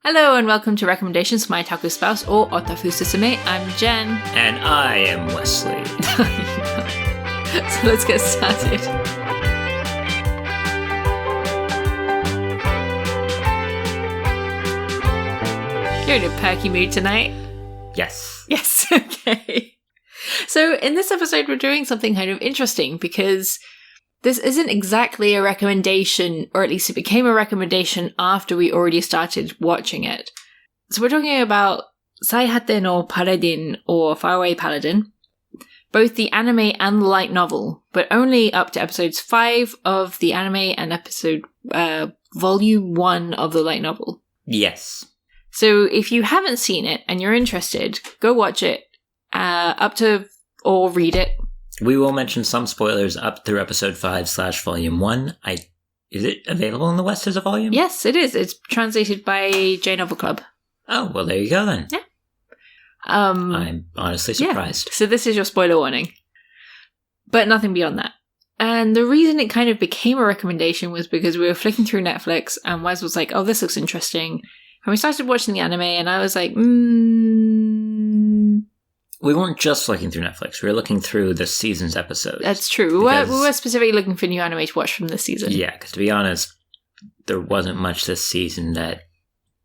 Hello and welcome to Recommendations for My Otaku Spouse or Otafu Susume. I'm Jen. And I am Wesley. So let's get started. You're in a perky mood tonight? Yes. Yes, okay. So in this episode we're doing something kind of interesting because this isn't exactly a recommendation, or at least it became a recommendation after we already started watching it. So we're talking about Saihate no Paladin or Faraway Paladin, both the anime and the light novel, but only up to episodes 5 of the anime and volume 1 of the light novel. Yes. So if you haven't seen it and you're interested, go watch it or read it. We will mention some spoilers up through episode 5/volume 1. Is it available in the West as a volume? Yes, it is. It's translated by J Novel Club. Oh, well, there you go then. Yeah. I'm honestly surprised. Yeah. So this is your spoiler warning. But nothing beyond that. And the reason it kind of became a recommendation was because we were flicking through Netflix and Wes was like, oh, this looks interesting. And we started watching the anime and I was like, We weren't just looking through Netflix. We were looking through the season's episodes. That's true. We were specifically looking for new anime to watch from this season. Yeah, because to be honest, there wasn't much this season that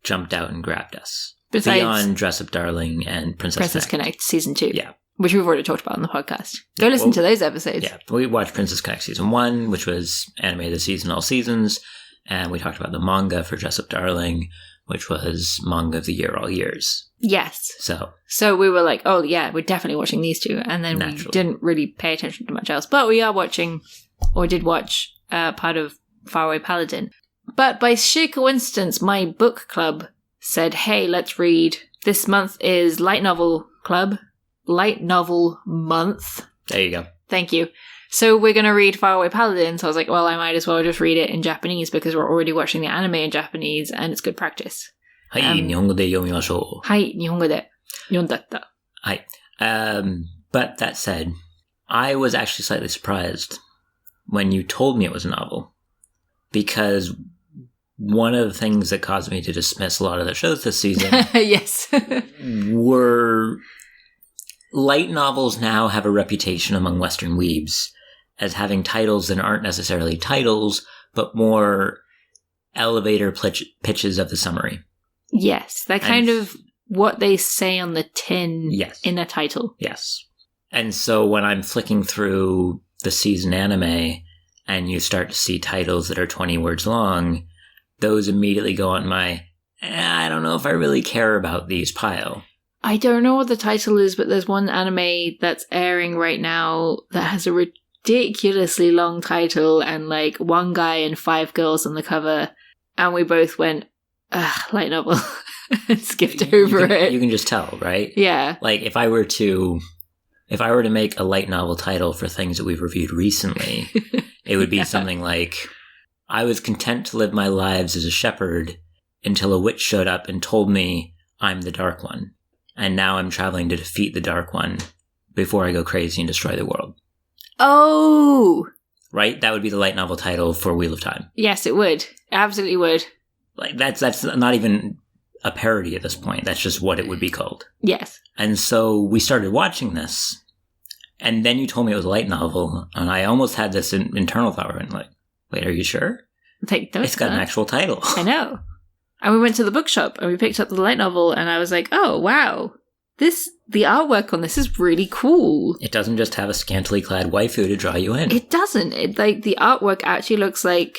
jumped out and grabbed us. Beyond Dress Up Darling and Princess Connect Season 2. Yeah. Which we've already talked about on the podcast. Go listen to those episodes. Yeah, we watched Princess Connect Season 1, which was anime of the season, all seasons. And we talked about the manga for Dress Up Darling, which was manga of the year, all years. Yes. So we were like, oh yeah, we're definitely watching these two. And then we didn't really pay attention to much else. But we are watching, or did watch, part of Faraway Paladin. But by sheer coincidence, my book club said, hey, let's read. This month is Light Novel Club. Light Novel Month. There you go. Thank you. So we're going to read Faraway Paladin. So I was like, well, I might as well just read it in Japanese because we're already watching the anime in Japanese and it's good practice. はい、日本語で読みましょう。はい、日本語で読んだった。はい。But that said, I was actually slightly surprised when you told me it was a novel. Because one of the things that caused me to dismiss a lot of the shows this season yes. were light novels now have a reputation among Western weebs as having titles that aren't necessarily titles, but more elevator pitches of the summary. Yes, they're kind of what they say on the tin in a title. Yes. And so when I'm flicking through the season anime and you start to see titles that are 20 words long, those immediately go on my, I don't know if I really care about these pile. I don't know what the title is, but there's one anime that's airing right now that has a ridiculously long title and like one guy and 5 girls on the cover. And we both went, light novel, and skipped over it. You can just tell, right? Yeah. Like if I were to make a light novel title for things that we've reviewed recently, it would be something like, I was content to live my lives as a shepherd until a witch showed up and told me I'm the Dark One. And now I'm traveling to defeat the Dark One before I go crazy and destroy the world. Oh! Right? That would be the light novel title for Wheel of Time. Yes, it would. It absolutely would. Like, that's not even a parody at this point. That's just what it would be called. Yes. And so we started watching this, and then you told me it was a light novel, and I almost had this internal thought, and like, wait, are you sure? It's got an actual title. I know. And we went to the bookshop, and we picked up the light novel, and I was like, oh, wow. The artwork on this is really cool. It doesn't just have a scantily clad waifu to draw you in. It doesn't. The artwork actually looks like,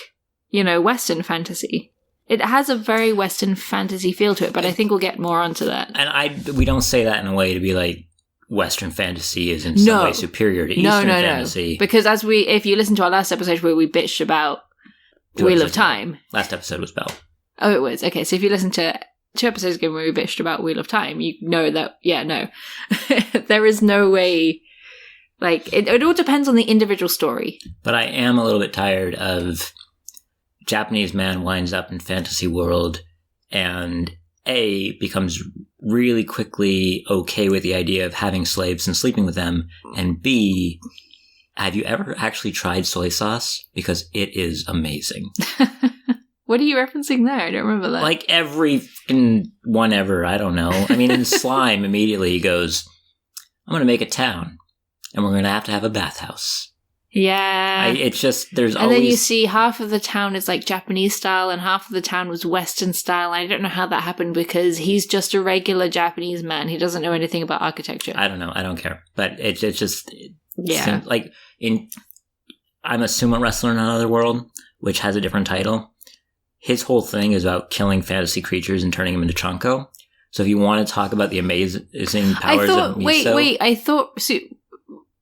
Western fantasy. It has a very Western fantasy feel to it, but I think we'll get more onto that. And we don't say that in a way to be like Western fantasy is in some way superior to Eastern fantasy. Because if you listen to our last episode where we bitched about Wheel of Time. Last episode was Belle. Oh, it was. Okay, so if you listen to 2 episodes ago when we bitched about Wheel of Time, you know that, there is no way, it all depends on the individual story. But I am a little bit tired of Japanese man winds up in fantasy world and A, becomes really quickly okay with the idea of having slaves and sleeping with them, and B, have you ever actually tried soy sauce? Because it is amazing. What are you referencing there? I don't remember that. Like every fucking one ever. I don't know. I mean, in Slime, immediately he goes, I'm going to make a town, and we're going to have a bathhouse. Yeah. It's just, there's and always... then you see half of the town is like Japanese style and half of the town was Western style. I don't know how that happened because he's just a regular Japanese man. He doesn't know anything about architecture. I don't know. I don't care. But it's just... Yeah. Like, I'm a sumo wrestler in another world, which has a different title. His whole thing is about killing fantasy creatures and turning them into Chanko. So if you want to talk about the amazing powers of Miso... Wait. I thought...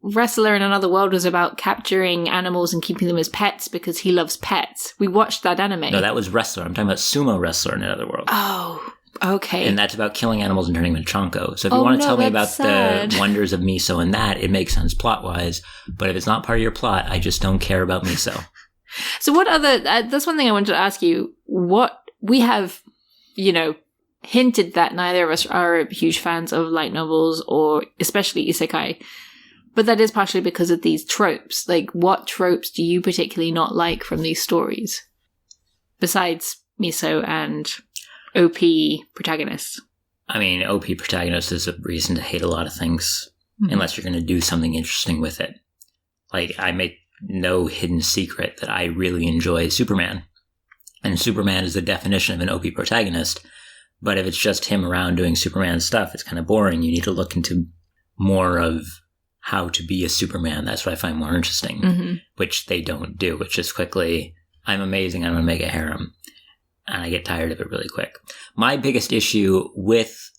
Wrestler in Another World was about capturing animals and keeping them as pets because he loves pets. We watched that anime. No, that was Wrestler. I'm talking about Sumo Wrestler in Another World. Oh, okay. And that's about killing animals and turning them into Chanko. So if you want to tell me about the wonders of Miso and that, it makes sense plot-wise. But if it's not part of your plot, I just don't care about Miso. So what other... that's one thing I wanted to ask you. What... We have, hinted that neither of us are huge fans of light novels or especially isekai. But that is partially because of these tropes. Like, what tropes do you particularly not like from these stories? Besides Miso and OP protagonists. I mean, OP protagonist is a reason to hate a lot of things, unless you're going to do something interesting with it. Like, I make no hidden secret that I really enjoy Superman. And Superman is the definition of an OP protagonist. But if it's just him around doing Superman stuff, it's kind of boring. You need to look into more of how to be a Superman. That's what I find more interesting, which they don't do. It's just quickly, I'm amazing, I'm going to make a harem. And I get tired of it really quick. My biggest issue with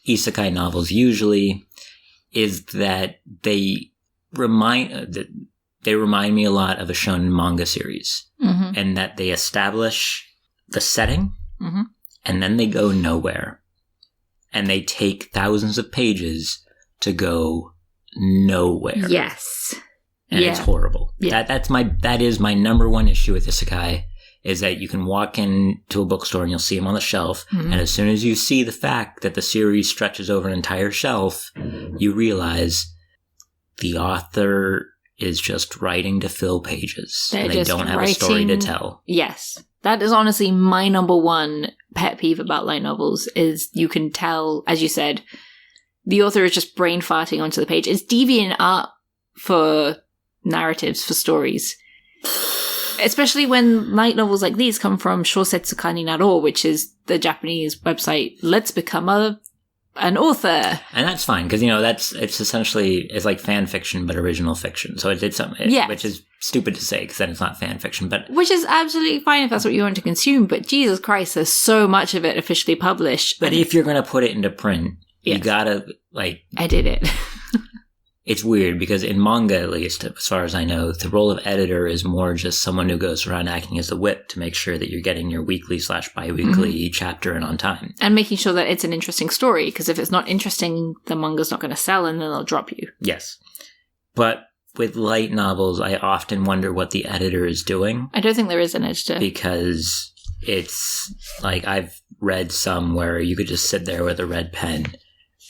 isekai novels usually is that they remind me a lot of a shonen manga series. And that they establish the setting, and then they go nowhere. And they take thousands of pages to go nowhere. Yes. And it's horrible. Yeah. That is my number one issue with isekai, is that you can walk into a bookstore and you'll see them on the shelf, and as soon as you see the fact that the series stretches over an entire shelf, you realize the author is just writing to fill pages. They don't have a story to tell. Yes. That is honestly my number one pet peeve about light novels, is you can tell, as you said, the author is just brain farting onto the page. It's deviant art for narratives, for stories. Especially when light novels like these come from Shousetsu Kani Naro, which is the Japanese website, let's become an author. And that's fine, because, it's essentially, it's like fan fiction, but original fiction. So it's something, which is stupid to say, because then it's not fan fiction, but... Which is absolutely fine if that's what you want to consume, but Jesus Christ, there's so much of it officially published. But if you're going to put it into print... Yes. You gotta, edit it. It's weird, because in manga, at least, as far as I know, the role of editor is more just someone who goes around acting as the whip to make sure that you're getting your weekly/bi-weekly chapter in on time. And making sure that it's an interesting story, because if it's not interesting, the manga's not going to sell, and then they'll drop you. Yes. But with light novels, I often wonder what the editor is doing. I don't think there is an editor. Because it's, I've read some where you could just sit there with a red pen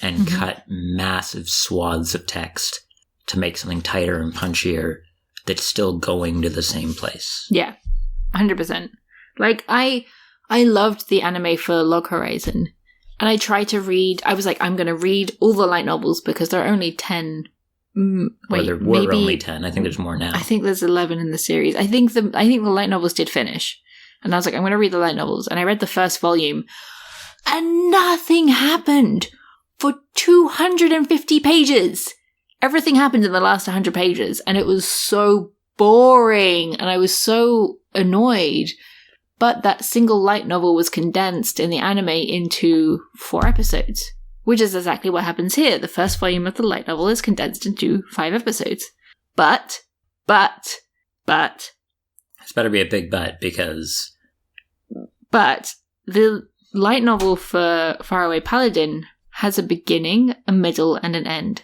and cut massive swaths of text to make something tighter and punchier that's still going to the same place. Yeah, 100%. I loved the anime for Log Horizon, and I tried to read... I was like, I'm going to read all the light novels because there are only 10... there were only 10. I think there's more now. I think there's 11 in the series. I think the light novels did finish. And I was like, I'm going to read the light novels. And I read the first volume, and nothing happened for 250 pages. Everything happened in the last 100 pages, and it was so boring, and I was so annoyed. But that single light novel was condensed in the anime into 4 episodes, which is exactly what happens here. The first volume of the light novel is condensed into 5 episodes. But... It's better be a big but, because... But the light novel for Faraway Paladin has a beginning, a middle, and an end.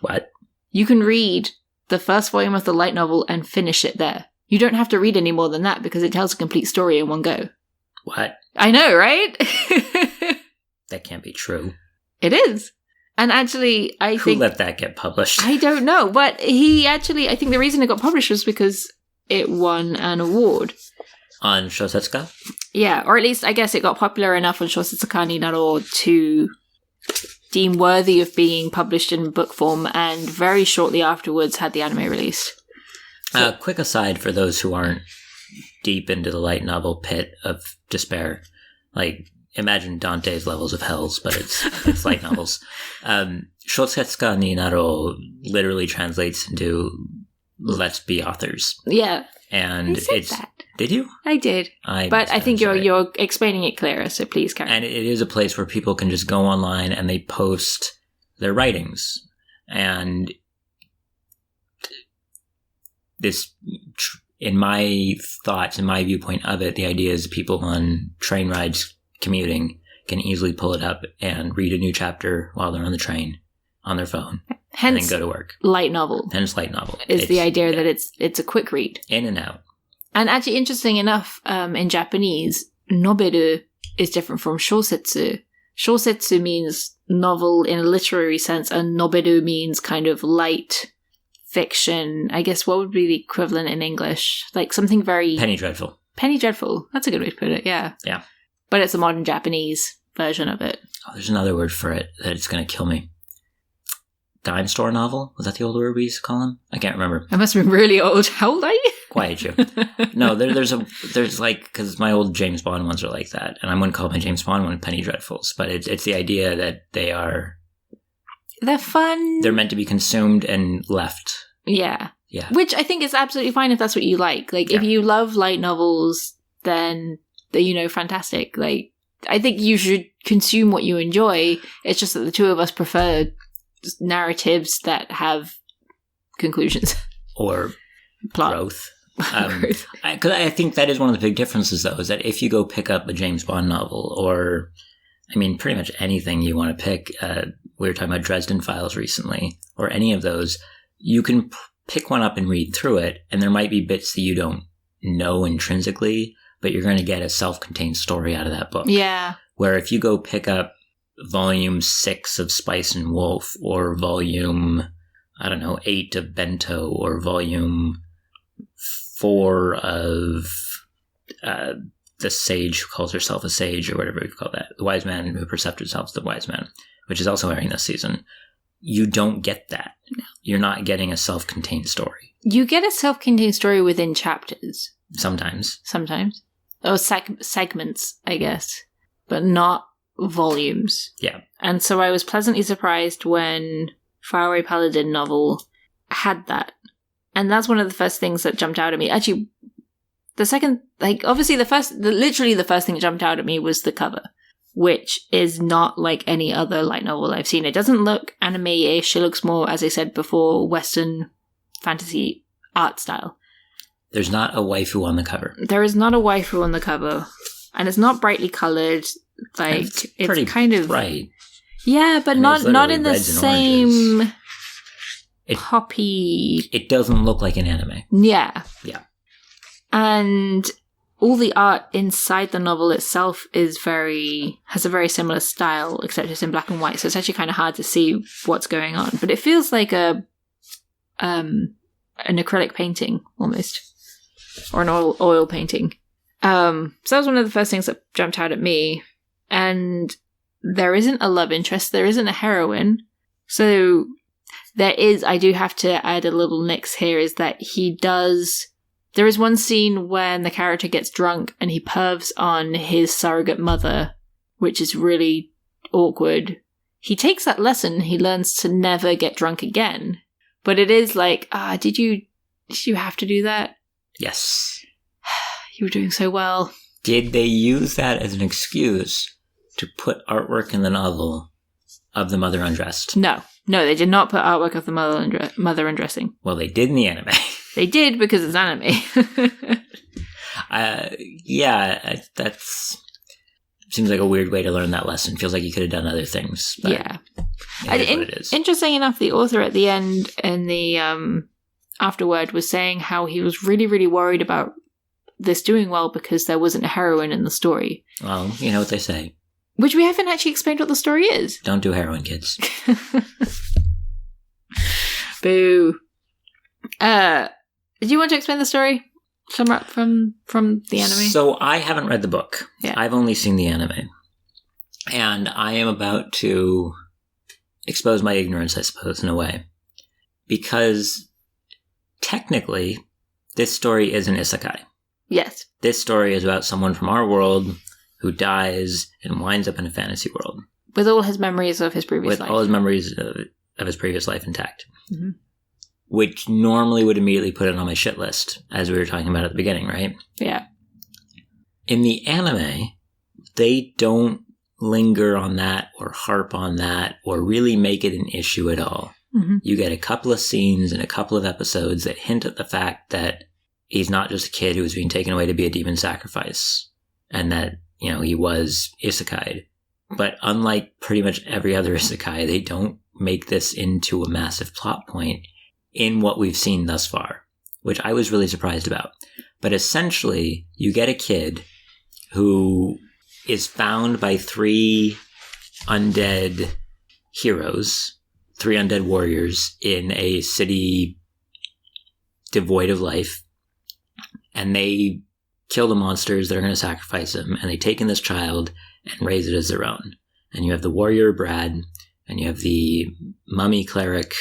What? You can read the first volume of the light novel and finish it there. You don't have to read any more than that because it tells a complete story in one go. What? I know, right? That can't be true. It is. And actually, Who let that get published? I don't know, but I think the reason it got published was because it won an award. On Shosetsuka? Yeah, or at least I guess it got popular enough on Shosetsuka ni Naro to deem worthy of being published in book form, and very shortly afterwards had the anime released. So, quick aside for those who aren't deep into the light novel pit of despair. Like, imagine Dante's levels of hells, but it's light novels. Shosetsuka ni Naro literally translates into let's be authors. Yeah. And I said that. Did you? I did. But I think you're explaining it clearer, so please carry on. And it is a place where people can just go online and they post their writings. And this, in my thoughts, in my viewpoint of it, the idea is people on train rides commuting can easily pull it up and read a new chapter while they're on the train on their phone. Hence, and then go to work. Light novel. Hence light novel. Is the idea that it's a quick read. In and out. And actually, interesting enough, in Japanese, noberu is different from shosetsu. Shosetsu means novel in a literary sense, and noberu means kind of light fiction. I guess what would be the equivalent in English? Like something very... Penny Dreadful. Penny Dreadful. That's a good way to put it, yeah. Yeah. But it's a modern Japanese version of it. Oh, there's another word for it that it's going to kill me. Dime store novel? Was that the old word we used to call them? I can't remember. I must have been really old. How old are you? Quiet you. No, there's like, because my old James Bond ones are like that, and I wouldn't call my James Bond one Penny Dreadfuls, but it's the idea that they're fun. They're meant to be consumed and left. Yeah. Yeah. Which I think is absolutely fine if that's what you like. Like, if you love light novels, then, fantastic. Like, I think you should consume what you enjoy. It's just that the two of us prefer narratives that have conclusions. Or plot. Growth. Because I think that is one of the big differences, though, is that if you go pick up a James Bond novel, or, pretty much anything you want to pick, we were talking about Dresden Files recently, or any of those, you can pick one up and read through it, and there might be bits that you don't know intrinsically, but you're going to get a self-contained story out of that book. Yeah. Where if you go pick up volume 6 of Spice and Wolf, or volume, 8 of Bento, or volume 4 of the sage who calls herself a sage, or whatever we call that, the wise man who perceived himself as the wise man, which is also airing this season, you don't get that. No. You're not getting a self-contained story. You get a self-contained story within chapters. Sometimes. Or segments, I guess. But not volumes. Yeah. And so I was pleasantly surprised when Faraway Paladin novel had that. And that's one of the first things that jumped out at me. Actually, the second, obviously literally the first thing that jumped out at me was the cover, which is not like any other light novel I've seen. It doesn't look anime-ish. It looks more, as I said before, Western fantasy art style. There's not a waifu on the cover. There is not a waifu on the cover. And it's not brightly colored. It's pretty kind of bright. Yeah, but not in the same poppy. It doesn't look like an anime. Yeah. Yeah. And all the art inside the novel itself has a very similar style, except it's in black and white, so it's actually kind of hard to see what's going on. But it feels like an acrylic painting almost, or an oil painting. So that was one of the first things that jumped out at me. And there isn't a love interest, there isn't a heroine. So I do have to add a little nix here, is that there is one scene when the character gets drunk and he pervs on his surrogate mother, which is really awkward. He takes that lesson, he learns to never get drunk again. But it is like, did you have to do that? Yes. You were doing so well. Did they use that as an excuse to put artwork in the novel of the mother undressed? No, they did not put artwork of the mother undressing. Well, they did in the anime. They did because it's anime. Yeah, that's seems like a weird way to learn that lesson. Feels like you could have done other things. But yeah. It is what it is. Interesting enough, the author at the end in the afterword was saying how he was really, really worried about this doing well because there wasn't a heroine in the story. Well, you know what they say. Which we haven't actually explained what the story is. Don't do heroin, kids. Boo. Did you want to explain the story? sum up from the anime? So I haven't read the book. Yeah. I've only seen the anime. And I am about to expose my ignorance, I suppose, in a way. Because technically, this story is an isekai. Yes. This story is about someone from our world who dies and winds up in a fantasy world. With all his memories of his previous life. With all his memories of his previous life intact. Mm-hmm. Which normally would immediately put it on my shit list, as we were talking about at the beginning, right? Yeah. In the anime, they don't linger on that or harp on that or really make it an issue at all. Mm-hmm. You get a couple of scenes and a couple of episodes that hint at the fact that he's not just a kid who was being taken away to be a demon sacrifice, and that, you know, he was isekai'd. But unlike pretty much every other isekai, they don't make this into a massive plot point in what we've seen thus far, which I was really surprised about. But essentially, you get a kid who is found by 3 undead heroes, 3 undead warriors in a city devoid of life, and they kill the monsters that are going to sacrifice him, and they take in this child and raise it as their own. And you have the warrior Brad, and you have the mummy cleric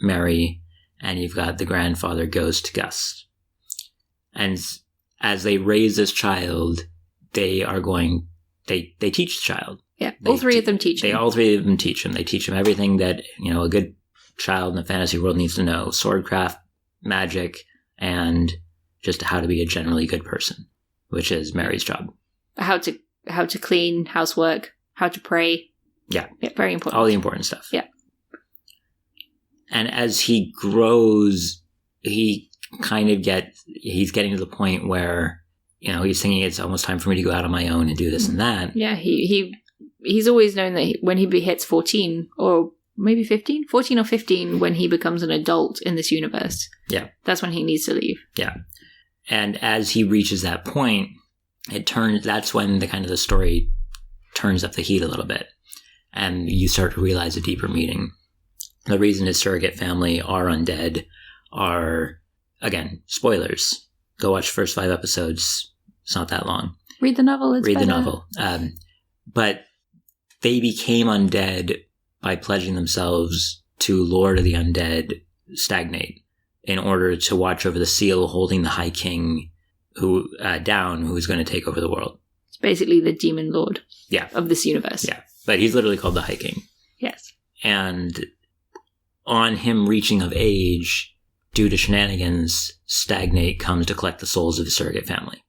Mary, and you've got the grandfather ghost Gus. And as they raise this child, they teach the child. Yeah, all 3 of them teach him. All 3 of them teach him. They teach him everything that, you know, a good child in the fantasy world needs to know. Swordcraft, magic, and just how to be a generally good person, which is Mary's job. How to clean, housework, how to pray. Yeah. Yeah, very important. All the important stuff. Yeah. And as he grows, he's getting to the point where, you know, he's thinking it's almost time for me to go out on my own and do this and that. Yeah, he's always known that when he hits 14, or maybe 15? 14 or 15, when he becomes an adult in this universe. Yeah. That's when he needs to leave. Yeah. And as he reaches that point, that's when the story turns up the heat a little bit. And you start to realize a deeper meaning. The reason his surrogate family are undead are, again, spoilers. Go watch the first 5 episodes. It's not that long. Read the novel. Read the novel. But they became undead by pledging themselves to Lord of the Undead, Stagnate, in order to watch over the seal holding the High King who's going to take over the world. It's basically the demon lord. Yeah. Of this universe. Yeah. But he's literally called the High King. Yes. And on him reaching of age, due to shenanigans, Stagnate comes to collect the souls of his surrogate family,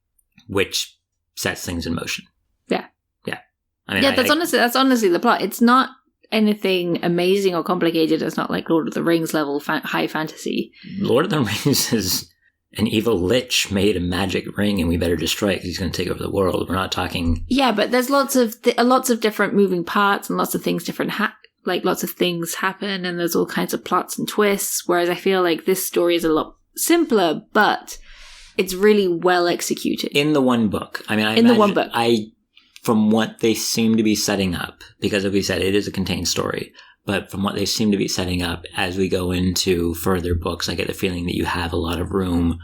which sets things in motion. Yeah. Yeah. I mean, that's honestly the plot. It's not anything amazing or complicated. It's not like Lord of the Rings level high fantasy. Lord of the Rings is an evil lich made a magic ring, and we better destroy it because he's going to take over the world. We're not talking... Yeah, but there's lots of different moving parts, and lots of things lots of things happen, and there's all kinds of plots and twists, whereas I feel like this story is a lot simpler, but it's really well executed. In the one book. I mean, the one book. From what they seem to be setting up, because as we said, it is a contained story, but from what they seem to be setting up as we go into further books, I get the feeling that you have a lot of room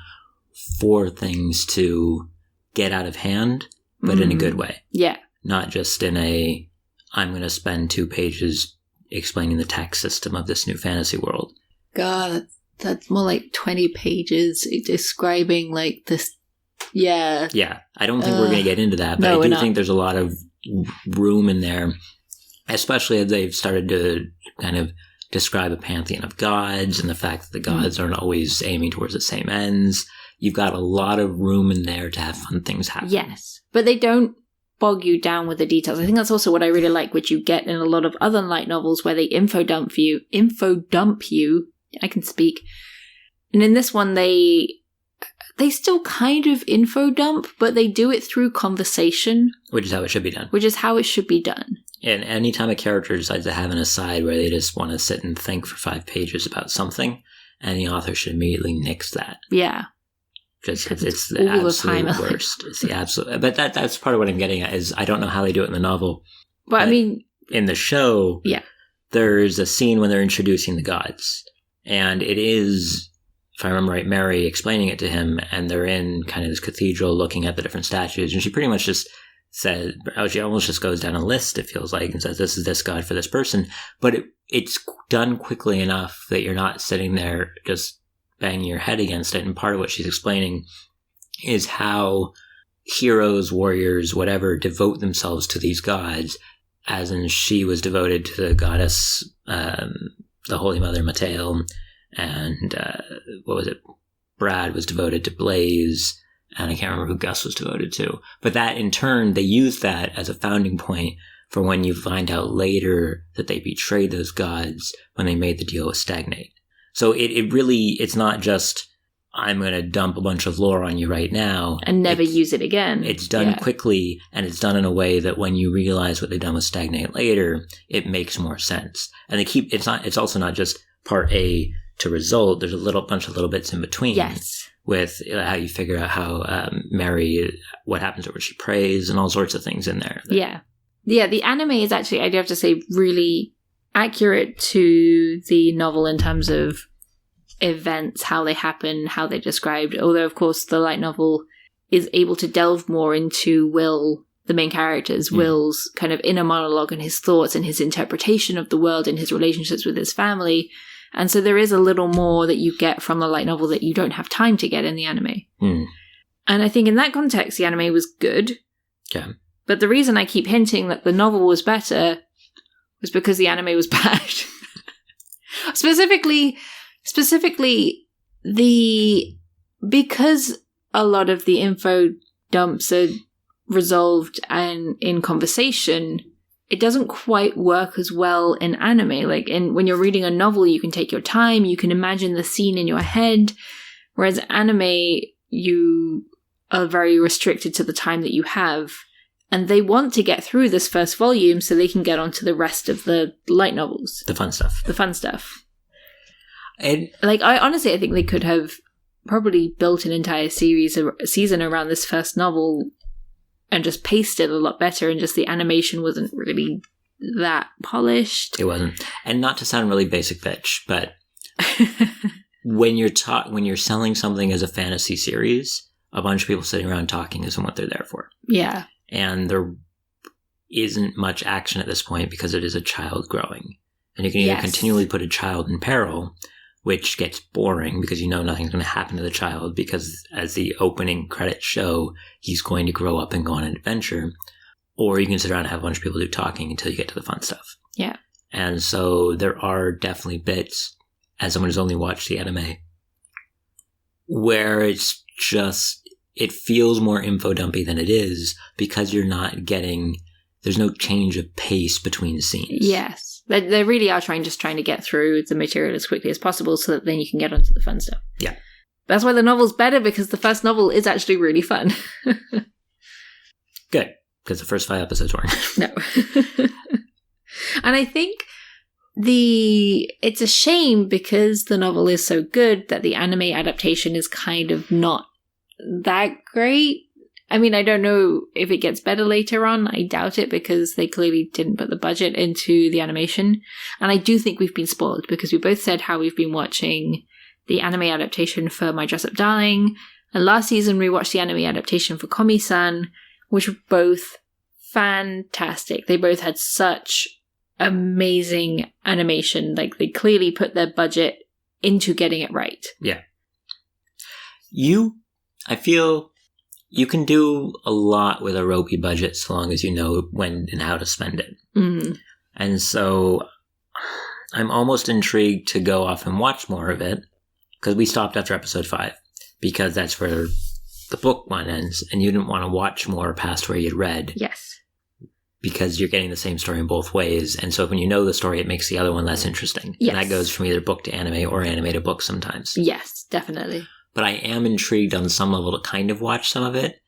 for things to get out of hand, but in a good way. Yeah. Not just in I'm going to spend 2 pages explaining the tax system of this new fantasy world. God, that's more like 20 pages describing like this. Yeah. Yeah. I don't think we're going to get into that, but I do think there's a lot of room in there, especially as they've started to kind of describe a pantheon of gods and the fact that the gods aren't always aiming towards the same ends. You've got a lot of room in there to have fun things happen. Yes. But they don't bog you down with the details. I think that's also what I really like, which you get in a lot of other light novels where they info dump you. I can speak. And in this one, they still kind of info dump, but they do it through conversation. Which is how it should be done. And anytime a character decides to have an aside where they just want to sit and think for 5 pages about something, and the author should immediately nix that. Yeah. Because it's the absolute worst. It's the absolute... But that's part of what I'm getting at, is I don't know how they do it in the novel. But I mean... In the show, yeah, there's a scene when they're introducing the gods. And it is if I remember right, Mary explaining it to him, and they're in kind of this cathedral looking at the different statues, and she pretty much just said, she almost just goes down a list, it feels like, and says, this is this god for this person, but it's done quickly enough that you're not sitting there just banging your head against it. And part of what she's explaining is how heroes, warriors, whatever, devote themselves to these gods, as in she was devoted to the goddess, the Holy Mother Mateo, and Brad was devoted to Blaze, and I can't remember who Gus was devoted to. But that, in turn, they used that as a founding point for when you find out later that they betrayed those gods when they made the deal with Stagnate. So it's not just, I'm going to dump a bunch of lore on you right now. And never use it again. It's done quickly, and it's done in a way that when you realize what they've done with Stagnate later, it makes more sense. And it's also not just part A to result. There's a bunch of little bits in between. Yes. With how you figure out how Mary, what happens when she prays, and all sorts of things in there. Yeah. Yeah, the anime is actually, I do have to say, really accurate to the novel in terms of events, how they happen, how they're described. Although, of course, the light novel is able to delve more into Will, the main character's Will's kind of inner monologue and his thoughts and his interpretation of the world and his relationships with his family. And so there is a little more that you get from the light novel that you don't have time to get in the anime. And I think in that context, the anime was good. Okay. But the reason I keep hinting that the novel was better was because the anime was bad. Specifically, because a lot of the info dumps are resolved and in conversation, it doesn't quite work as well in anime. Like when you're reading a novel, you can take your time, you can imagine the scene in your head, whereas anime, you are very restricted to the time that you have. And they want to get through this first volume so they can get on to the rest of the light novels. The fun stuff. I think they could have probably built an entire season around this first novel and just paced it a lot better, and just the animation wasn't really that polished. It wasn't. And not to sound really basic bitch, but when you're selling something as a fantasy series, a bunch of people sitting around talking isn't what they're there for. Yeah. And there isn't much action at this point because it is a child growing. And you can either continually put a child in peril, which gets boring because you know nothing's going to happen to the child because, as the opening credits show, he's going to grow up and go on an adventure. Or you can sit around and have a bunch of people do talking until you get to the fun stuff. Yeah. And so there are definitely bits, as someone who's only watched the anime, where it's just, it feels more info dumpy than it is because you're not getting, there's no change of pace between scenes. Yes. They really are trying to get through the material as quickly as possible so that then you can get onto the fun stuff. Yeah. That's why the novel's better, because the first novel is actually really fun. Good. Because the first 5 episodes weren't. No. And I think it's a shame because the novel is so good that the anime adaptation is kind of not that great. I mean, I don't know if it gets better later on. I doubt it because they clearly didn't put the budget into the animation. And I do think we've been spoiled because we both said how we've been watching the anime adaptation for My Dress-Up Darling. And last season we watched the anime adaptation for Komi-san, which were both fantastic. They both had such amazing animation. Like, they clearly put their budget into getting it right. Yeah. I feel you can do a lot with a ropey budget so long as you know when and how to spend it. Mm-hmm. And so I'm almost intrigued to go off and watch more of it, because we stopped after episode 5, because that's where the book one ends, and you didn't want to watch more past where you'd read. Yes. Because you're getting the same story in both ways, and so when you know the story, it makes the other one less interesting. Yes. And that goes from either book to anime or anime to book sometimes. Yes, definitely. But I am intrigued on some level to kind of watch some of it,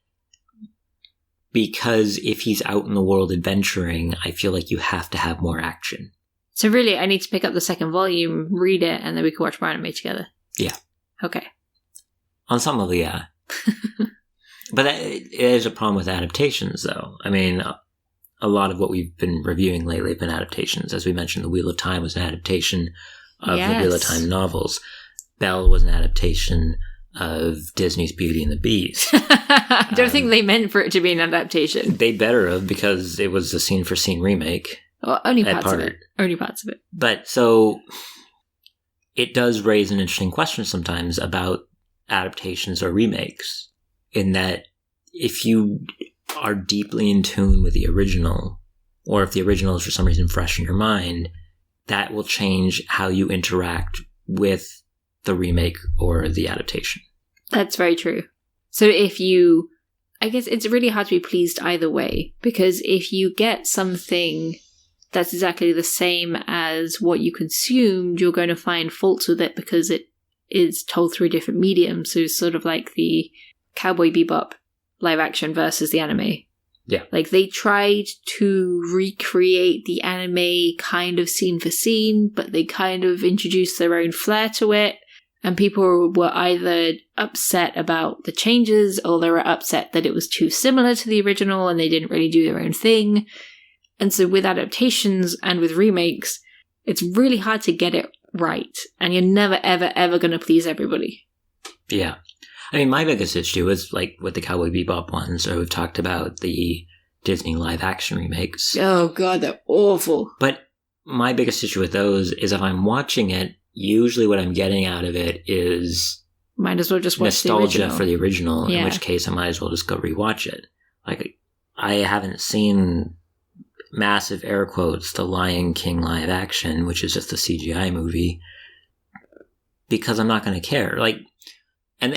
because if he's out in the world adventuring, I feel like you have to have more action. So really, I need to pick up the second volume, read it, and then we can watch more anime together. Yeah. Okay. On some level, yeah. But it is a problem with adaptations, though. I mean, a lot of what we've been reviewing lately have been adaptations. As we mentioned, The Wheel of Time was an adaptation of the Wheel of Time novels. Belle was an adaptation of Disney's Beauty and the Beast. I don't think they meant for it to be an adaptation. They better have, because it was a scene-for-scene remake. Well, only parts of it. Only parts of it. But so it does raise an interesting question sometimes about adaptations or remakes, in that if you are deeply in tune with the original, or if the original is for some reason fresh in your mind, that will change how you interact with the remake or the adaptation. That's very true. So I guess it's really hard to be pleased either way, because if you get something that's exactly the same as what you consumed, you're going to find faults with it because it is told through a different medium. So sort of like the Cowboy Bebop live action versus the anime. Yeah. Like, they tried to recreate the anime kind of scene for scene, but they kind of introduced their own flair to it. And people were either upset about the changes, or they were upset that it was too similar to the original and they didn't really do their own thing. And so with adaptations and with remakes, it's really hard to get it right. And you're never, ever, ever going to please everybody. Yeah. I mean, my biggest issue is, like, with the Cowboy Bebop ones, or we've talked about the Disney live-action remakes. Oh, God, they're awful. But my biggest issue with those is, if I'm watching it, usually what I'm getting out of it is might as well just watch nostalgia for the original, in which case I might as well just go rewatch it. Like, I haven't seen, massive air quotes, The Lion King live action, which is just a CGI movie, because I'm not going to care. Like, and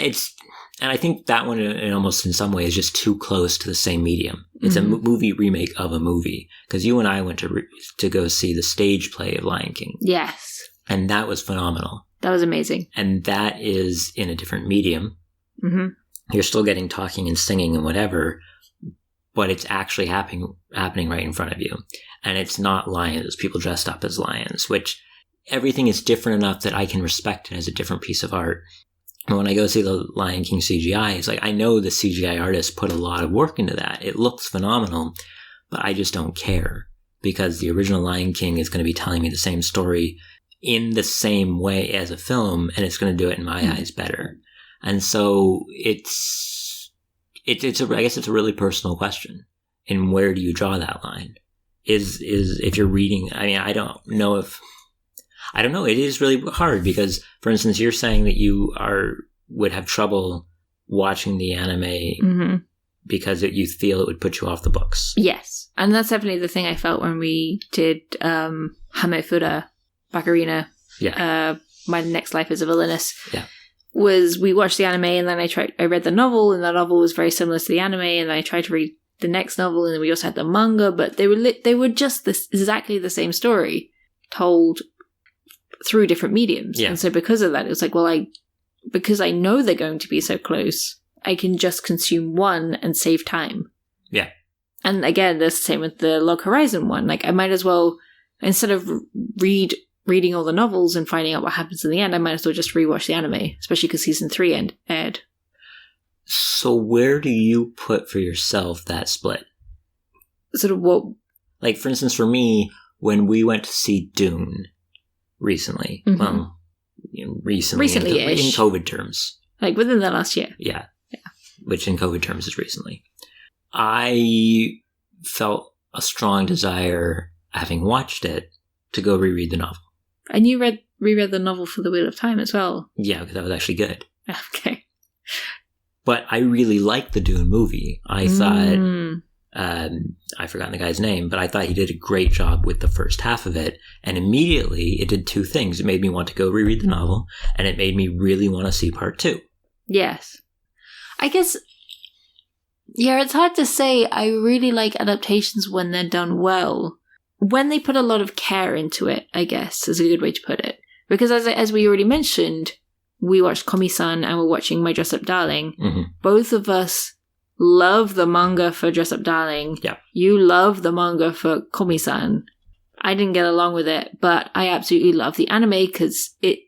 I think that one, almost in some ways, is just too close to the same medium. It's a movie remake of a movie, because you and I went to go see the stage play of Lion King. Yes. And that was phenomenal. That was amazing. And that is in a different medium. Mm-hmm. You're still getting talking and singing and whatever, but it's actually happening right in front of you. And it's not lions, people dressed up as lions, which everything is different enough that I can respect it as a different piece of art. And when I go see the Lion King CGI, it's like, I know the CGI artist put a lot of work into that. It looks phenomenal, but I just don't care, because the original Lion King is going to be telling me the same story in the same way as a film, and it's going to do it in my eyes better. And so I guess it's a really personal question. And where do you draw that line? Is if you're reading, I mean, I don't know. It is really hard, because, for instance, you're saying that you would have trouble watching the anime because you feel it would put you off the books. Yes. And that's definitely the thing I felt when we did Hamefura Bacarina, My Next Life as a Villainess. Yeah. Was we watched the anime, and then I read the novel, and the novel was very similar to the anime, and then I tried to read the next novel, and then we also had the manga, but they were just exactly the same story told through different mediums. Yeah. And so because of that, it was like, well, because I know they're going to be so close, I can just consume one and save time. Yeah. And again, the same with the Log Horizon one. Like, I might as well, instead of reading all the novels and finding out what happens in the end, I might as well just rewatch the anime, especially because season 3 aired. So where do you put for yourself that split? Sort of what? Like, for instance, for me, when we went to see Dune recently, recently-ish. In COVID terms. Like, within the last year. Yeah. Which in COVID terms is recently. I felt a strong desire, having watched it, to go reread the novel. And you reread the novel for The Wheel of Time as well. Yeah, because that was actually good. Okay. But I really liked the Dune movie. I thought, I've forgotten the guy's name, but I thought he did a great job with the first half of it. And immediately it did two things. It made me want to go reread the novel, and it made me really want to see part 2. Yes. I guess, yeah, it's hard to say. I really like adaptations when they're done well. When they put a lot of care into it, I guess, is a good way to put it. Because as we already mentioned, we watched Komi-san and we're watching My Dress Up Darling. Mm-hmm. Both of us love the manga for Dress Up Darling. Yeah. You love the manga for Komi-san. I didn't get along with it, but I absolutely love the anime because it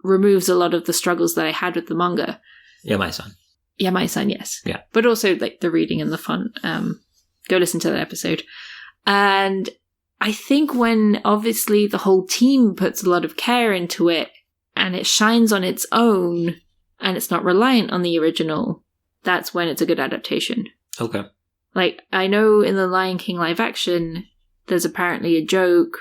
removes a lot of the struggles that I had with the manga. Yamai-san. Yamai-san, yes. Yeah. But also like the reading and the fun. Go listen to that episode. And I think when obviously the whole team puts a lot of care into it, and it shines on its own and it's not reliant on the original, that's when it's a good adaptation. Okay. Like, I know in the Lion King live action, there's apparently a joke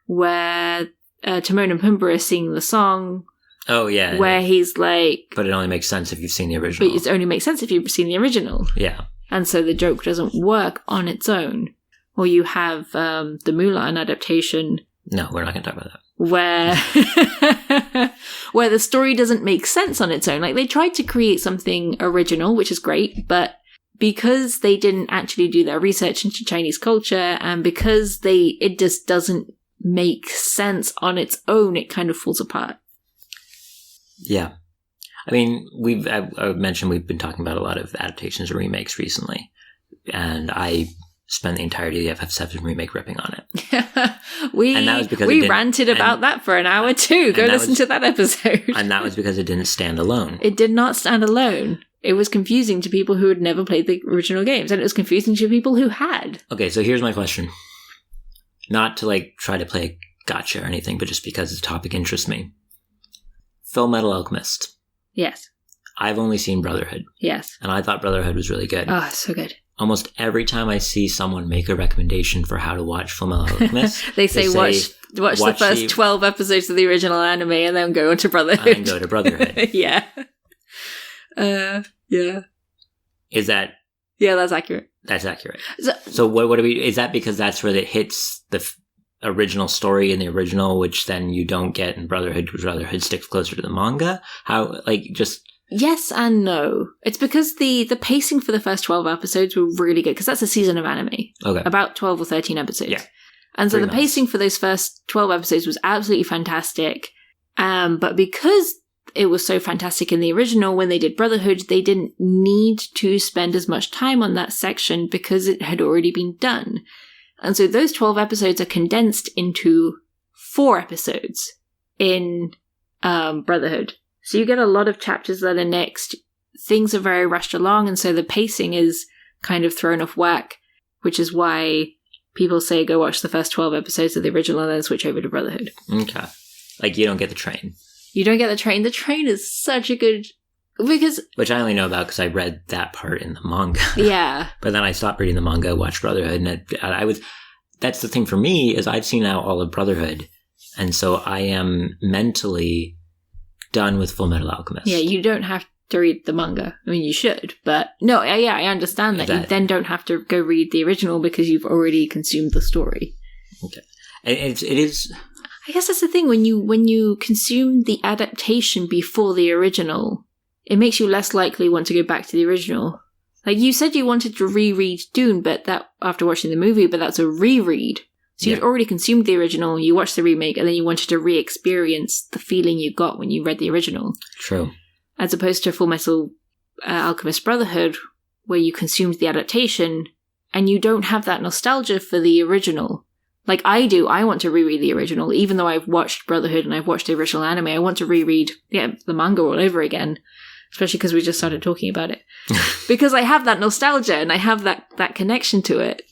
where Timon and Pumbaa are singing the song. Oh, yeah. Where he's like... But it only makes sense if you've seen the original. But it only makes sense if you've seen the original. Yeah. And so the joke doesn't work on its own. Or you have the Mulan adaptation. No, we're not going to talk about that. Where the story doesn't make sense on its own. Like, they tried to create something original, which is great, but because they didn't actually do their research into Chinese culture, and because it just doesn't make sense on its own, it kind of falls apart. Yeah. I mean, I mentioned we've been talking about a lot of adaptations and remakes recently, and I spent the entirety of the FF7 remake ripping on it. we ranted about that for an hour too. Go listen to that episode. And that was because it didn't stand alone. It did not stand alone. It was confusing to people who had never played the original games, and it was confusing to people who had. Okay, so here's my question. Not to try to play gotcha or anything, but just because the topic interests me. Full Metal Alchemist. Yes. I've only seen Brotherhood. Yes. And I thought Brotherhood was really good. Oh, so good. Almost every time I see someone make a recommendation for how to watch Full Metal Alchemist, they say watch the first 12 episodes of the original anime and then go on to Brotherhood. And then go to Brotherhood. Yeah. Yeah. Is that... Yeah, that's accurate. That's accurate. So what do we... Is that because that's where it hits the original story in the original, which then you don't get in Brotherhood, because Brotherhood sticks closer to the manga? How, just... Yes and no. It's because the pacing for the first 12 episodes were really good, because that's a season of anime. Okay. About 12 or 13 episodes. Yeah. And so the pacing for those first 12 episodes was absolutely fantastic. But because it was so fantastic in the original, when they did Brotherhood, they didn't need to spend as much time on that section because it had already been done. And so those 12 episodes are condensed into 4 episodes in Brotherhood. So you get a lot of chapters that are next. Things are very rushed along, and so the pacing is kind of thrown off whack, which is why people say go watch the first 12 episodes of the original and then switch over to Brotherhood. Okay. You don't get the train. You don't get the train. The train is such a good... Which I only know about because I read that part in the manga. Yeah. But then I stopped reading the manga, watched Brotherhood, and that's the thing for me, is I've seen now all of Brotherhood, and so I am mentally done with Full Metal Alchemist. Yeah, you don't have to read the manga. I mean, you should, but no, yeah, I understand that. You then don't have to go read the original because you've already consumed the story. Okay. It is... I guess that's the thing, when you consume the adaptation before the original, it makes you less likely want to go back to the original. Like, you said you wanted to reread Dune, but that after watching the movie, but that's a reread. So you'd already consumed the original, you watched the remake, and then you wanted to re-experience the feeling you got when you read the original. True. As opposed to Full Metal Alchemist Brotherhood, where you consumed the adaptation, and you don't have that nostalgia for the original. Like I do, I want to reread the original, even though I've watched Brotherhood and I've watched the original anime. I want to reread the manga all over again, especially because we just started talking about it. Because I have that nostalgia and I have that connection to it.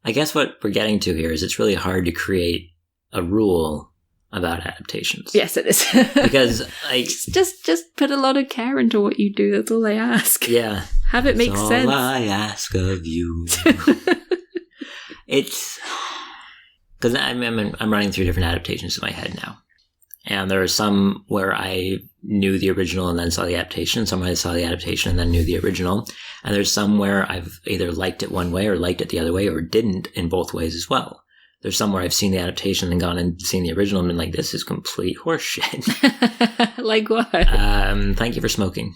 I guess what we're getting to here is it's really hard to create a rule about adaptations. Yes, it is. Because just put a lot of care into what you do. That's all I ask. Yeah. Have it make sense. All I ask of you. It's because I'm running through different adaptations in my head now, and there are some where I knew the original and then saw the adaptation. Some where I saw the adaptation and then knew the original, and there's some where I've either liked it one way or liked it the other way, or didn't in both ways as well. There's some where I've seen the adaptation and gone and seen the original and been like, this is complete horseshit. Like what? Thank You for Smoking.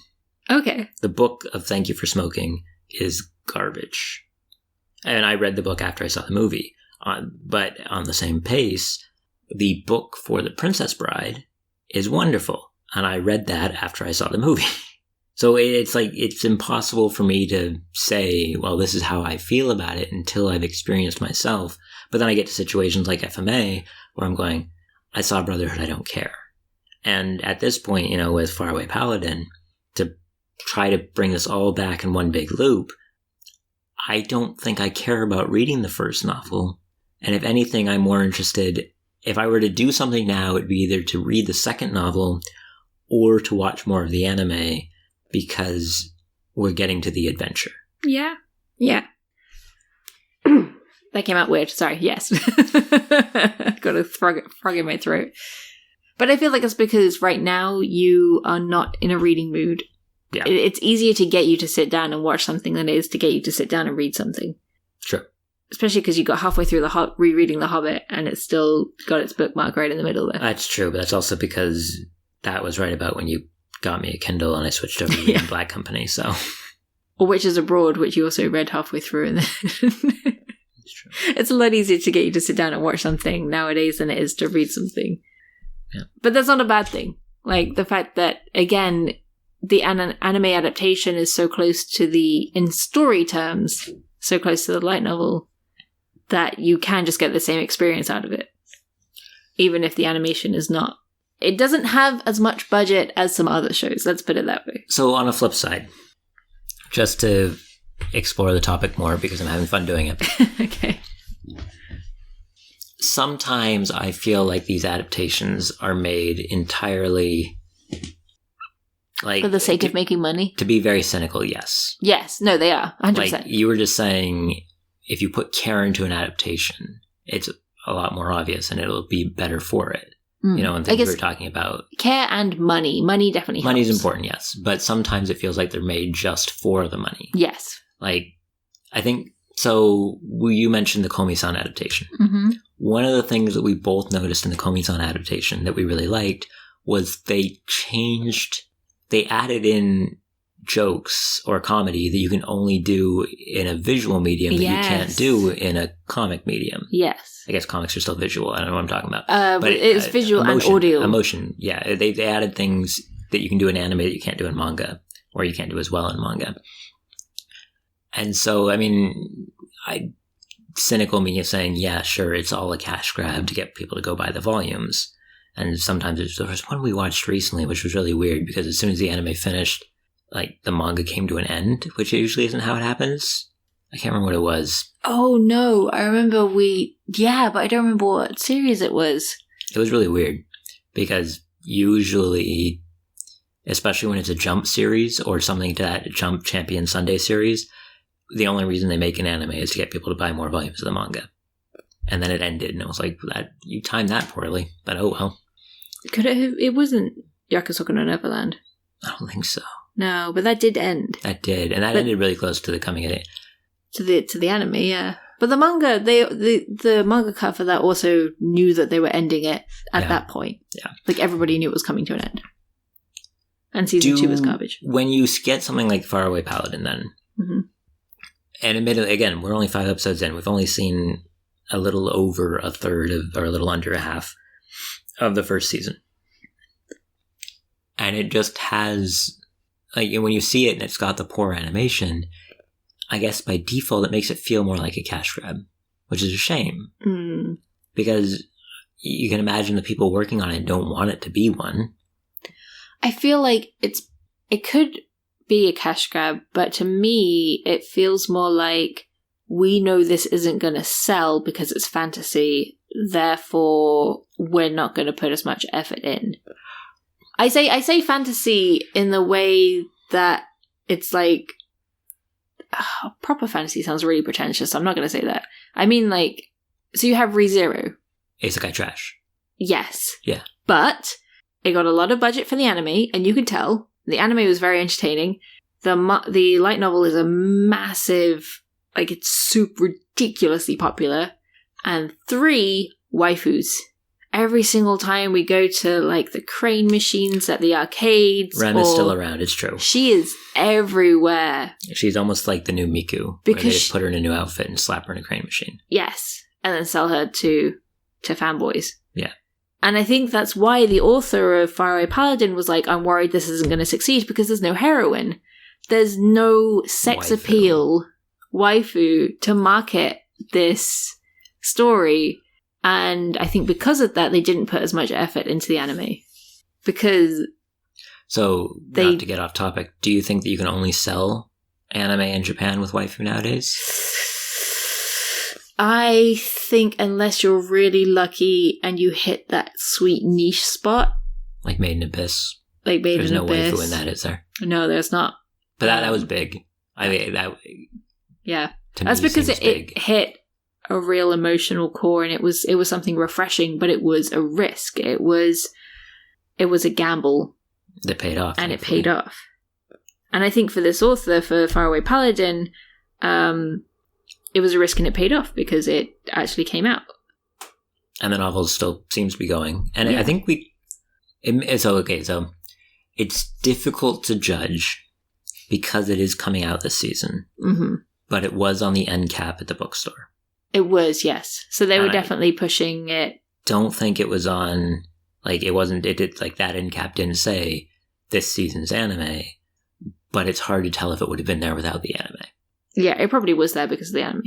Okay. The book of Thank You for Smoking is garbage. And I read the book after I saw the movie. But on the same pace, the book for The Princess Bride is wonderful. And I read that after I saw the movie. So it's impossible for me to say, well, this is how I feel about it until I've experienced myself. But then I get to situations like FMA where I'm going, I saw Brotherhood, I don't care. And at this point, with Faraway Paladin, to try to bring this all back in one big loop, I don't think I care about reading the first novel. And if anything, I'm more interested if I were to do something now, it would be either to read the second novel or to watch more of the anime because we're getting to the adventure. Yeah. Yeah. That came out weird. Sorry. Yes. Got a frog in my throat. But I feel like it's because right now you are not in a reading mood. Yeah. It's easier to get you to sit down and watch something than it is to get you to sit down and read something. Sure. Especially because you got halfway through rereading The Hobbit and it's still got its bookmark right in the middle there. That's true, but that's also because that was right about when you got me a Kindle and I switched over to reading Black Company, so... Or Witches Abroad, which you also read halfway through. And then It's true. It's a lot easier to get you to sit down and watch something nowadays than it is to read something. Yeah. But that's not a bad thing. Like, the fact that, again, the anime adaptation is so close to in story terms, so close to the light novel, that you can just get the same experience out of it. Even if the animation is not. It doesn't have as much budget as some other shows, let's put it that way. So on a flip side, just to explore the topic more because I'm having fun doing it. Okay. Sometimes I feel like these adaptations are made entirely like For the sake of making money? To be very cynical, yes. Yes. No, they are. 100%. Like you were just saying, if you put care into an adaptation, it's a lot more obvious and it'll be better for it. You know, and things we were talking about. Care and money. Money definitely helps. Money's important, yes. But sometimes it feels like they're made just for the money. Yes. Like, I think, so you mentioned the Komi-san adaptation. Mm-hmm. One of the things that we both noticed in the Komi-san adaptation that we really liked was they added in jokes or comedy that you can only do in a visual medium that you can't do in a comic medium. Yes. I guess comics are still visual. I don't know what I'm talking about. But it's visual and audio. Emotion, yeah. They added things that you can do in anime that you can't do in manga, or you can't do as well in manga. And so, I mean, cynical me of saying, yeah, sure, it's all a cash grab to get people to go buy the volumes. And sometimes there was one we watched recently, which was really weird because as soon as the anime finished, like the manga came to an end, which usually isn't how it happens. I can't remember what it was. Oh, no. I remember but I don't remember what series it was. It was really weird because usually, especially when it's a Jump series or something to that Jump Champion Sunday series, the only reason they make an anime is to get people to buy more volumes of the manga. And then it ended and it was like, you timed that poorly, but oh well. Could it have? It wasn't Yakusoku no Neverland. I don't think so. No, but that did end. That did, and that ended really close to the coming of it. To the anime, yeah. But the manga, the mangaka for that also knew that they were ending it at that point. Yeah. Like everybody knew it was coming to an end. And season 2 was garbage. When you get something like Faraway Paladin then, and admittedly, again, we're only 5 episodes in, we've only seen a little over a third of, or a little under a half of the first season. And it just has, like, when you see it and it's got the poor animation, I guess by default it makes it feel more like a cash grab, which is a shame. Because you can imagine the people working on it don't want it to be one. I feel like it could be a cash grab, but to me it feels more like we know this isn't going to sell because it's fantasy, therefore we're not going to put as much effort in. I say fantasy in the way that it's like proper fantasy sounds really pretentious. I'm not going to say that. I mean, like, so you have Re:Zero. Isekai trash. Yes. Yeah. But it got a lot of budget for the anime, and you could tell the anime was very entertaining. The light novel is a massive, like, it's super ridiculously popular. And 3 waifus. Every single time we go to, like, the crane machines at the arcades. Rem is still around, it's true. She is everywhere. She's almost like the new Miku. Because they just put her in a new outfit and slap her in a crane machine. Yes. And then sell her to fanboys. Yeah. And I think that's why the author of Faraway Paladin was like, I'm worried this isn't going to succeed because there's no heroine. There's no sex appeal waifu to market this story. And I think because of that, they didn't put as much effort into the anime. Because... So, not to get off topic, do you think that you can only sell anime in Japan with waifu nowadays? I think unless you're really lucky and you hit that sweet niche spot. Like Made in Abyss. Like Made in Abyss. There's no waifu in that, is there? No, there's not. But that was big. I mean, that... Yeah. That's because it hit a real emotional core, and it was something refreshing, but it was a risk. It was a gamble. That paid off. And thankfully. It paid off. And I think for this author, for Faraway Paladin, it was a risk and it paid off because it actually came out. And the novel still seems to be going. And yeah. I think so it's difficult to judge because it is coming out this season. Mm-hmm. But it was on the end cap at the bookstore. It was, yes. So they were definitely pushing it. Don't think it was on, like, that end cap didn't say this season's anime, but it's hard to tell if it would have been there without the anime. Yeah, it probably was there because of the anime.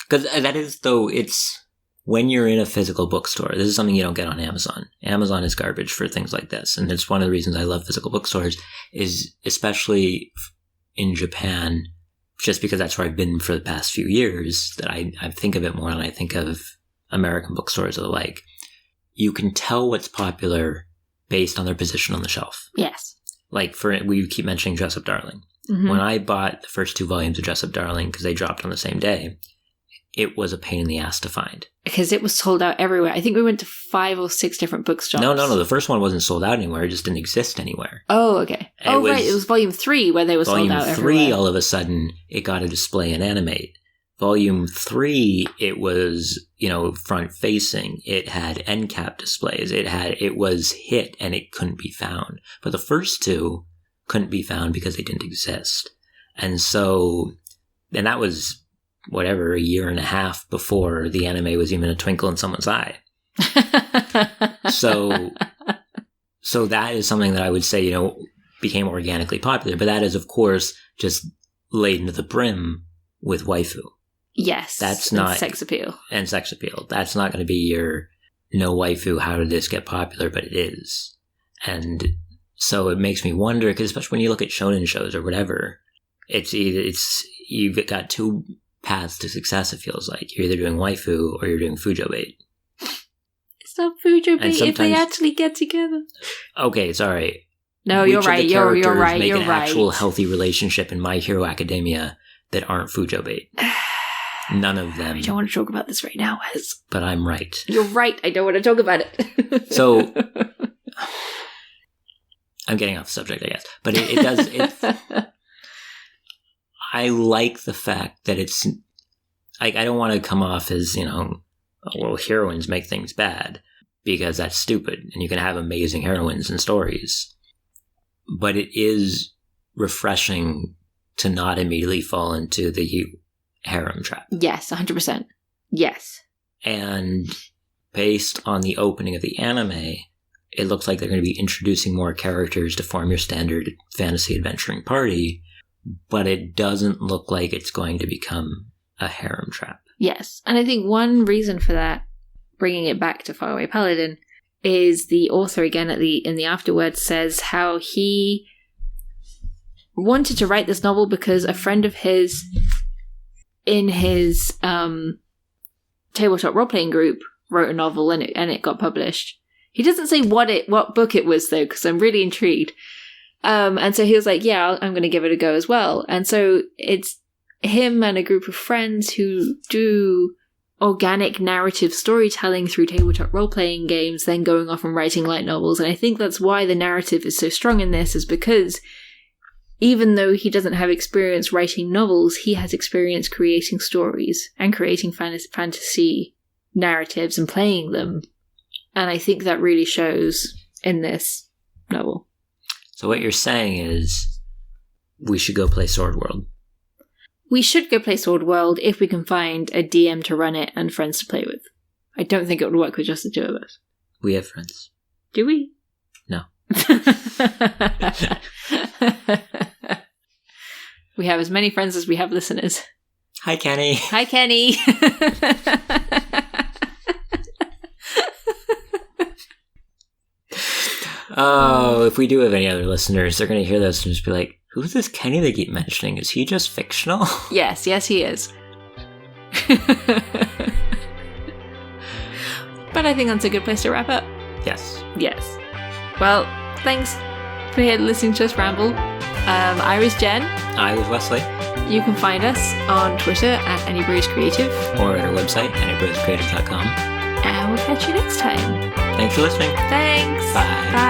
Because that is, though, it's when you're in a physical bookstore, this is something you don't get on Amazon. Amazon is garbage for things like this. And it's one of the reasons I love physical bookstores is especially in Japan, just because that's where I've been for the past few years, that I think of it more than I think of American bookstores or the like. You can tell what's popular based on their position on the shelf. Yes. Like, we keep mentioning Dress Up Darling. Mm-hmm. When I bought the first 2 volumes of Dress Up Darling, because they dropped on the same day, it was a pain in the ass to find. Because it was sold out everywhere. I think we went to 5 or 6 different bookshops. No. The first one wasn't sold out anywhere. It just didn't exist anywhere. Oh, okay. Right. It was volume 3 where they were sold out everywhere. Volume 3, all of a sudden, it got a display and animate. Volume 3, it was, front-facing. It had end cap displays. It was hit, and it couldn't be found. But the first 2 couldn't be found because they didn't exist. And that was... whatever, a year and a half before the anime was even a twinkle in someone's eye. So that is something that I would say, became organically popular. But that is, of course, just laden to the brim with waifu. Yes. That's not... And sex appeal. And sex appeal. That's not going to be your no waifu, how did this get popular? But it is. And so it makes me wonder, because especially when you look at shonen shows or whatever, you've got 2... paths to success, it feels like. You're either doing waifu or you're doing fujo bait. It's not fujo bait if they actually get together. Okay, sorry. No, you're right. You're right. Make you're an right. Actual healthy relationship in My Hero Academia that aren't fujo bait. None of them. I don't want to talk about this right now, Wes. But I'm right. You're right. I don't want to talk about it. So, I'm getting off the subject, I guess. But it does... I like the fact that it's... I don't want to come off as, heroines make things bad, because that's stupid, and you can have amazing heroines and stories. But it is refreshing to not immediately fall into the harem trap. Yes, 100%. Yes. And based on the opening of the anime, it looks like they're going to be introducing more characters to form your standard fantasy adventuring party, but it doesn't look like it's going to become a harem trap. Yes, and I think one reason for that, bringing it back to Faraway Paladin, is the author again in the afterwards says how he wanted to write this novel because a friend of his in his tabletop role-playing group wrote a novel and it got published. He doesn't say what book it was though, because I'm really intrigued. And so he was like, yeah, I'm going to give it a go as well. And so it's him and a group of friends who do organic narrative storytelling through tabletop role-playing games, then going off and writing light novels. And I think that's why the narrative is so strong in this, is because even though he doesn't have experience writing novels, he has experience creating stories and creating fantasy narratives and playing them. And I think that really shows in this novel. So what you're saying is we should go play Sword World. We should go play Sword World if we can find a DM to run it and friends to play with. I don't think it would work with just the 2 of us. We have friends. Do we? No. We have as many friends as we have listeners. Hi, Kenny. Hi, Kenny. Oh, if we do have any other listeners, they're going to hear this and just be like, who's this Kenny they keep mentioning? Is he just fictional? Yes, he is. But I think that's a good place to wrap up. Yes. Yes. Well, thanks for listening to us ramble. I was Jen. I was Wesley. You can find us on Twitter at AnyBruceCreative. Or at our website, anybrucecreative.com. And we'll catch you next time. Thanks for listening. Thanks. Bye.